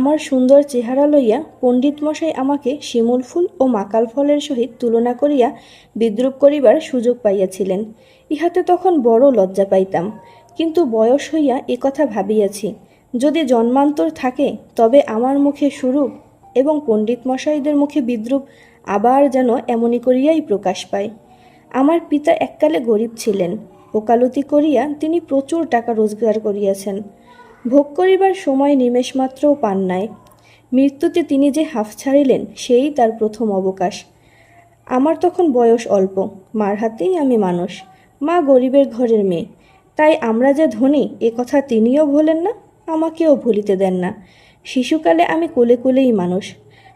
আমার সুন্দর চেহারা লইয়া পণ্ডিত মশাই আমাকে শিমুল ফুল ও মাকাল ফলের সহিত তুলনা করিয়া বিদ্রূপ করিবার সুযোগ পাইয়াছিলেন। ইহাতে তখন বড় লজ্জা পাইতাম, কিন্তু বয়স হইয়া কথা ভাবিয়াছি, যদি জন্মান্তর থাকে তবে আমার মুখে সুরূপ এবং পণ্ডিত মশাইদের মুখে বিদ্রূপ আবার যেন এমনি করিয়াই প্রকাশ পায়। আমার পিতা এককালে গরিব ছিলেন, ওকালতি করিয়া তিনি প্রচুর টাকা রোজগার করিয়াছেন, ভোগ করিবার সময় নিমেষমাত্রও পান নাই। মৃত্যুতে তিনি যে হাঁফ ছাড়িলেন সেই তার প্রথম অবকাশ। আমার তখন বয়স অল্প, মার হাতেই আমি মানুষ, মা গরিবের ঘরের মেয়ে, তাই আমরা যে ধনী কথা তিনিও ভোলেন না, আমাকেও ভুলিতে দেন না। শিশুকালে আমি কোলে কোলেই মানুষ,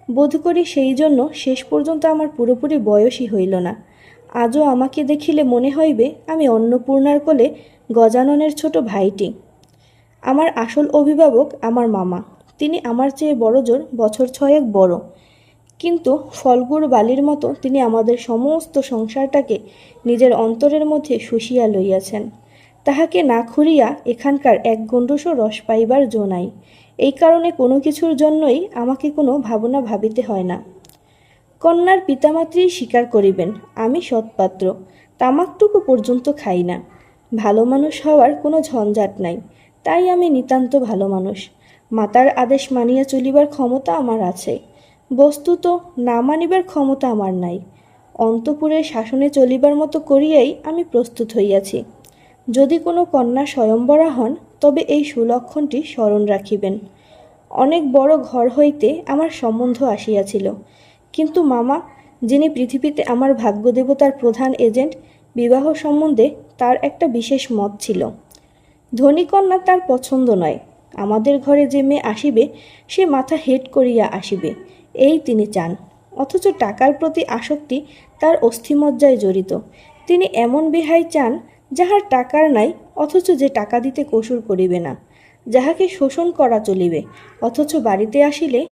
বোধ করি সেই জন্য শেষ পর্যন্ত আমার পুরোপুরি বয়সই হইল না। আজও আমাকে দেখিলে মনে হইবে আমি অন্নপূর্ণার কোলে গজাননের ছোট ভাইটি। আমার আসল অভিভাবক আমার মামা, তিনি আমার চেয়ে বড়জোর বছর 6 বড়, কিন্তু ফলগুড় বালির মতো তিনি আমাদের সমস্ত সংসারটাকে নিজের অন্তরের মধ্যে শুষিয়া লইয়াছেন। তাহাকে না খুঁড়িয়া এখানকার এক গণ্ডূষও রস পাইবার জো নাই। এই কারণে কোনো কিছুর জন্যই আমাকে কোনো ভাবনা ভাবিতে হয় না। কন্যার পিতামাত্রই স্বীকার করিবেন আমি সৎপাত্র, তামাকটুকু পর্যন্ত খাই না। ভালো মানুষ হওয়ার কোনো ঝঞ্ঝাট নাই, তাই আমি নিতান্ত ভালো মানুষ। মাতার আদেশ মানিয়া চলিবার ক্ষমতা আমার আছে, বস্তুত না মানিবার ক্ষমতা আমার নাই। অন্তঃপুরের শাসনে চলিবার মতো করিয়াই আমি প্রস্তুত হইয়াছি। যদি কোনো কন্যা স্বয়ম্বরা হন তবে এই সুলক্ষণটি স্মরণ রাখিবেন। অনেক বড় ঘর হইতে আমার সম্বন্ধ আসিয়াছিল, কিন্তু মামা, যিনি পৃথিবীতে আমার ভাগ্যদেবতার প্রধান এজেন্ট, বিবাহ সম্বন্ধে তার একটা বিশেষ মত ছিল। ধনী কন্যা তার পছন্দ নয়, আমাদের ঘরে যে মেয়ে আসিবে সে মাথা হেট করিয়া আসিবে, এই তিনি চান। অথচ টাকার প্রতি আসক্তি তার অস্থিমজ্জায় জড়িত। তিনি এমন বেহাই চান যাহার টাকার নাই অথচ যে টাকা দিতে কসুর করিবে না, যাহাকে শোষণ করা চলিবে অথচ বাড়িতে আসিলে